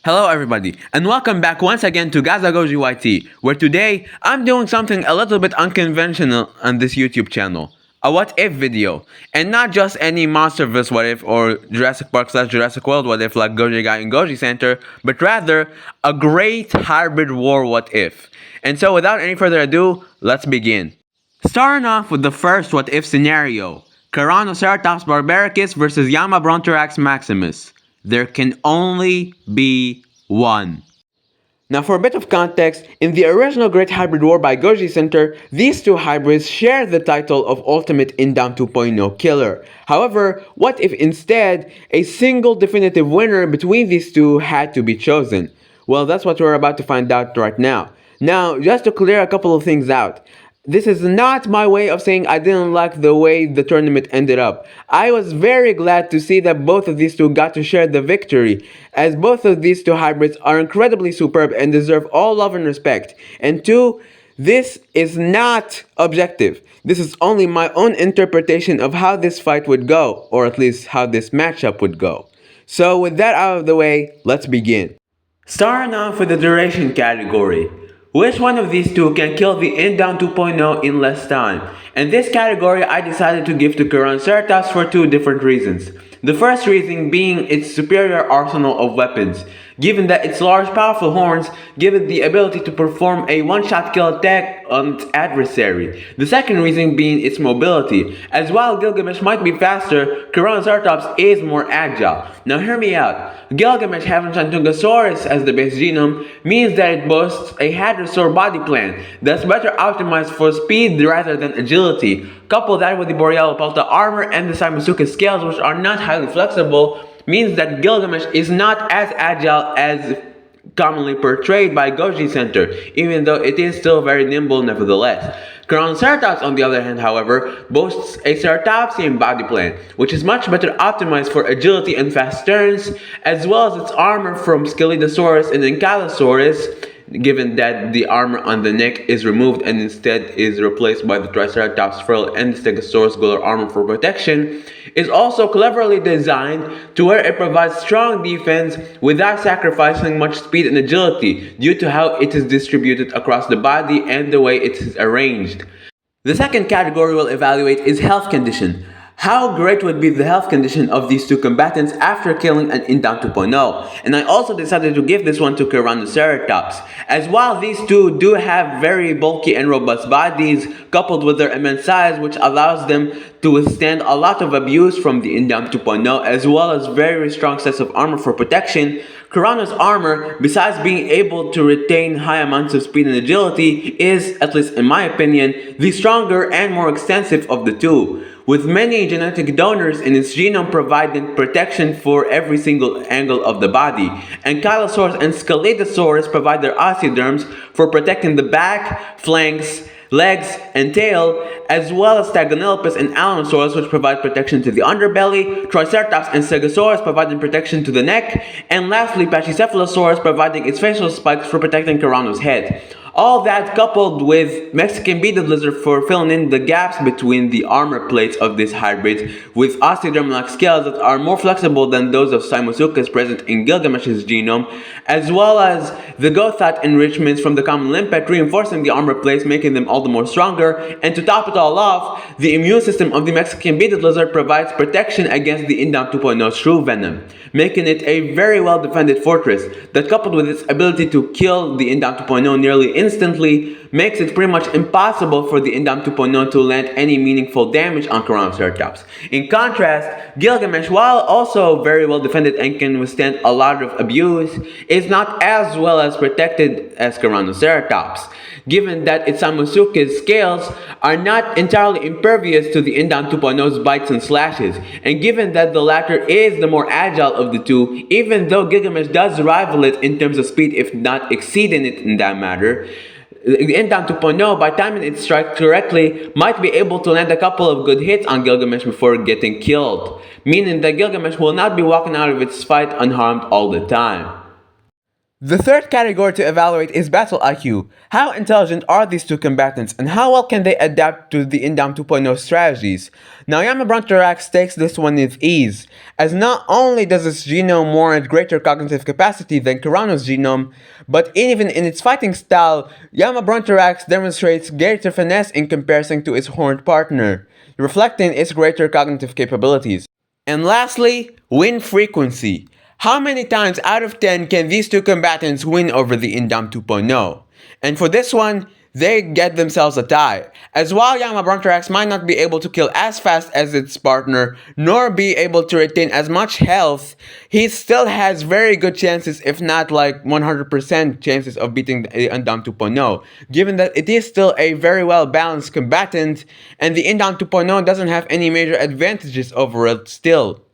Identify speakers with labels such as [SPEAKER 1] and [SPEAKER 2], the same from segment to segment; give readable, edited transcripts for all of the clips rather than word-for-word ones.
[SPEAKER 1] Hello everybody, and welcome back once again to Gaza Goji YT, where today I'm doing something a little bit unconventional on this YouTube channel. A what if video. And not just any monster vs what if or Jurassic Park / Jurassic World what if like Goji Guy and Goji Center, but rather a great hybrid war what if. And so without any further ado, let's begin. Starting off with the first what if scenario, Tyrannoceratops barbaricus versus Yamabrontorax maximus. There can only be one. Now for a bit of context, in the original Great Hybrid War by Goji Center, these two hybrids share the title of Ultimate Indown 2.0 Killer. However, what if instead a single definitive winner between these two had to be chosen? Well, that's what we're about to find out right now. Now, just to clear a couple of things out, this is not my way of saying I didn't like the way the tournament ended up. I was very glad to see that both of these two got to share the victory, as both of these two hybrids are incredibly superb and deserve all love and respect. And two, this is not objective. This is only my own interpretation of how this fight would go, or at least how this matchup would go. So with that out of the way, let's begin. Starting off with the duration category. Which one of these two can kill the Indown 2.0 in less time? And this category I decided to give to Tyrannoceratops for two different reasons. The first reason being its superior arsenal of weapons, given that its large powerful horns give it the ability to perform a one-shot kill attack on its adversary. The second reason being its mobility, as while Gilgamesh might be faster, Tyrannoceratops is more agile. Now hear me out. Gilgamesh having Shantungosaurus as the base genome means that it boasts a hadrosaur body plan that's better optimized for speed rather than agility. Couple that with the Borealopelta armor and the Simosuke scales, which are not highly flexible, means that Gilgamesh is not as agile as commonly portrayed by Goji Center, even though it is still very nimble nevertheless. Tyrannoceratops, on the other hand, however, boasts a Ceratopsian body plan, which is much better optimized for agility and fast turns, as well as its armor from Scelidosaurus and Ankylosaurus, given that the armor on the neck is removed and instead is replaced by the Triceratops frill and the Stegosaurus Golar armor for protection, is also cleverly designed to where it provides strong defense without sacrificing much speed and agility due to how it is distributed across the body and the way it is arranged. The second category we'll evaluate is health condition. How great would be the health condition of these two combatants after killing an Indown 2.0? And I also decided to give this one to Tyrannoceratops, as while these two do have very bulky and robust bodies, coupled with their immense size, which allows them to withstand a lot of abuse from the Indown 2.0, as well as very strong sets of armor for protection. Tyranno's armor, besides being able to retain high amounts of speed and agility, is, at least in my opinion, the stronger and more extensive of the two, with many genetic donors in its genome providing protection for every single angle of the body. Ankylosaurus and Scelidosaurus provide their osteoderms for protecting the back, flanks, legs, and tail, as well as Stagonelopus and Alamosaurus, which provide protection to the underbelly, Triceratops and Stegosaurus providing protection to the neck, and lastly Pachycephalosaurus providing its facial spikes for protecting Tyranno's head. All that coupled with Mexican beaded lizard for filling in the gaps between the armor plates of this hybrid with osteoderm-like scales that are more flexible than those of Simosuchus present in Gilgamesh's genome, as well as the Gothite enrichments from the common limpet reinforcing the armor plates, making them all the more stronger. And to top it all off, the immune system of the Mexican beaded lizard provides protection against the Indown 2.0 shrew venom, making it a very well defended fortress that, coupled with its ability to kill the Indown 2.0 nearly instantly, makes it pretty much impossible for the Indown 2.0 to land any meaningful damage on Tyrannoceratops. In contrast, Gilgamesh, while also very well defended and can withstand a lot of abuse, is not as well as protected as Tyrannoceratops, given that its Simosuchus scales are not entirely impervious to the Indown 2.0's bites and slashes, and given that the latter is the more agile of the two, even though Gilgamesh does rival it in terms of speed if not exceeding it in that matter, the Indown 2.0, by timing its strike correctly, might be able to land a couple of good hits on Gilgamesh before getting killed, meaning that Gilgamesh will not be walking out of its fight unharmed all the time. The third category to evaluate is battle IQ. How intelligent are these two combatants and how well can they adapt to the Indam 2.0 strategies? Now Yamabrontorax takes this one with ease, as not only does its genome warrant greater cognitive capacity than Kurano's genome, but even in its fighting style, Yamabrontorax demonstrates greater finesse in comparison to its horned partner, reflecting its greater cognitive capabilities. And lastly, win frequency. How many times out of 10 can these two combatants win over the Indam 2.0? And for this one, they get themselves a tie, as while Yamabrontorax might not be able to kill as fast as its partner, nor be able to retain as much health, he still has very good chances, if not like 100% chances of beating the Indam 2.0, given that it is still a very well balanced combatant, and the Indam 2.0 doesn't have any major advantages over it still.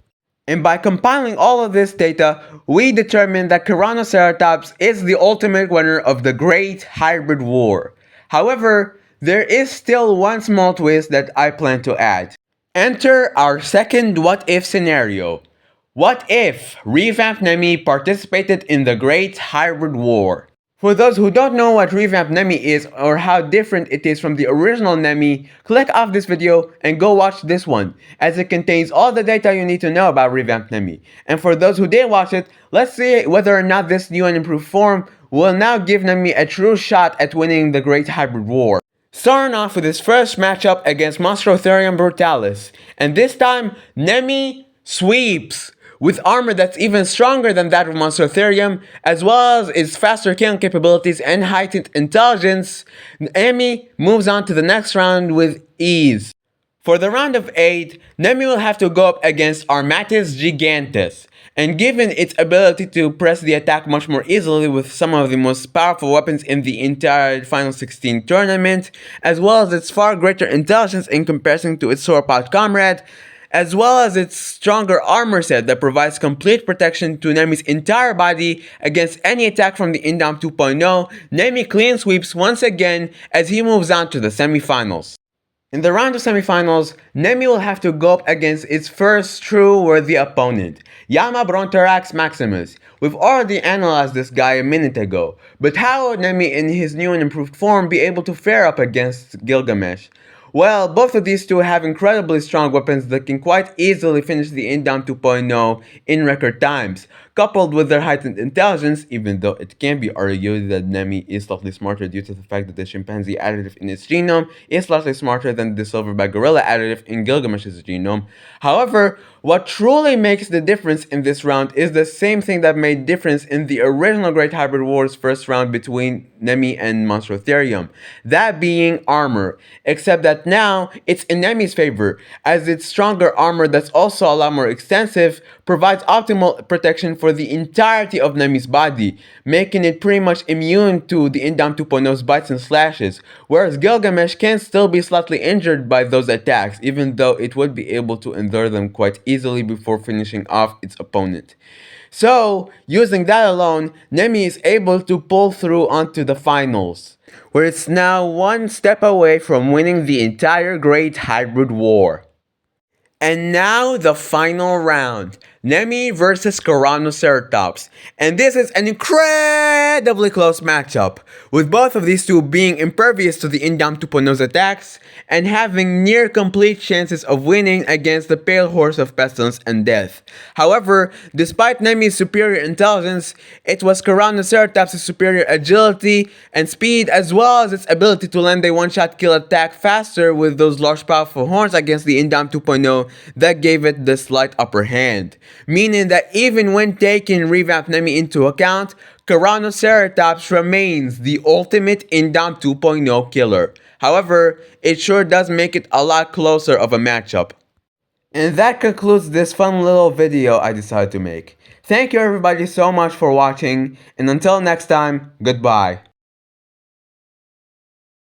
[SPEAKER 1] And by compiling all of this data, we determined that Tyrannoceratops is the ultimate winner of the Great Hybrid War. However, there is still one small twist that I plan to add. Enter our second what if scenario. What if Revamped Nemi participated in the Great Hybrid War? For those who don't know what Revamped Nemi is or how different it is from the original Nemi, click off this video and go watch this one, as it contains all the data you need to know about Revamped Nemi. And for those who did watch it, let's see whether or not this new and improved form will now give Nemi a true shot at winning the Great Hybrid War. Starting off with his first matchup against Monstrotherium Brutalis, and this time, Nemi sweeps! With armor that's even stronger than that of Monstrotherium, as well as its faster killing capabilities and heightened intelligence, Nemi moves on to the next round with ease. For the round of 8, Nemi will have to go up against Armatis Gigantes, and given its ability to press the attack much more easily with some of the most powerful weapons in the entire Final 16 tournament, as well as its far greater intelligence in comparison to its sauropod comrade, as well as its stronger armor set that provides complete protection to Nemi's entire body against any attack from the Indam 2.0, Nemi clean sweeps once again as he moves on to the semifinals. In the round of semifinals, Nemi will have to go up against its first true worthy opponent, Yamabrontorax Maximus. We've already analyzed this guy a minute ago, but how would Nemi in his new and improved form be able to fare up against Gilgamesh? Well, both of these two have incredibly strong weapons that can quite easily finish the Indam 2.0 in record times, coupled with their heightened intelligence, even though it can be argued that Nemi is slightly smarter due to the fact that the chimpanzee additive in its genome is slightly smarter than the silverback gorilla additive in Gilgamesh's genome. However, what truly makes the difference in this round is the same thing that made difference in the original Great Hybrid War's first round between Nemi and Monstrotherium, that being armor, except that now it's in Nemi's favor, as its stronger armor that's also a lot more extensive provides optimal protection for the entirety of Nemi's body, making it pretty much immune to the Indam 2.0's bites and slashes, whereas Gilgamesh can still be slightly injured by those attacks, even though it would be able to endure them quite easily before finishing off its opponent. So, using that alone, Nemi is able to pull through onto the finals, where it's now one step away from winning the entire Great Hybrid War. And now the final round, Nemi versus Tyrannoceratops, and this is an incredibly close matchup, with both of these two being impervious to the Indam 2.0's attacks, and having near complete chances of winning against the Pale Horse of Pestilence and Death. However, despite Nemi's superior intelligence, it was Tyrannoceratops' superior agility and speed, as well as its ability to land a one-shot kill attack faster with those large powerful horns against the Indam 2.0 that gave it the slight upper hand, meaning that even when taking Revamped Nemi into account, Tyrannoceratops remains the ultimate Indam 2.0 killer. However, it sure does make it a lot closer of a matchup. And that concludes this fun little video I decided to make. Thank you everybody so much for watching, and until next time, goodbye.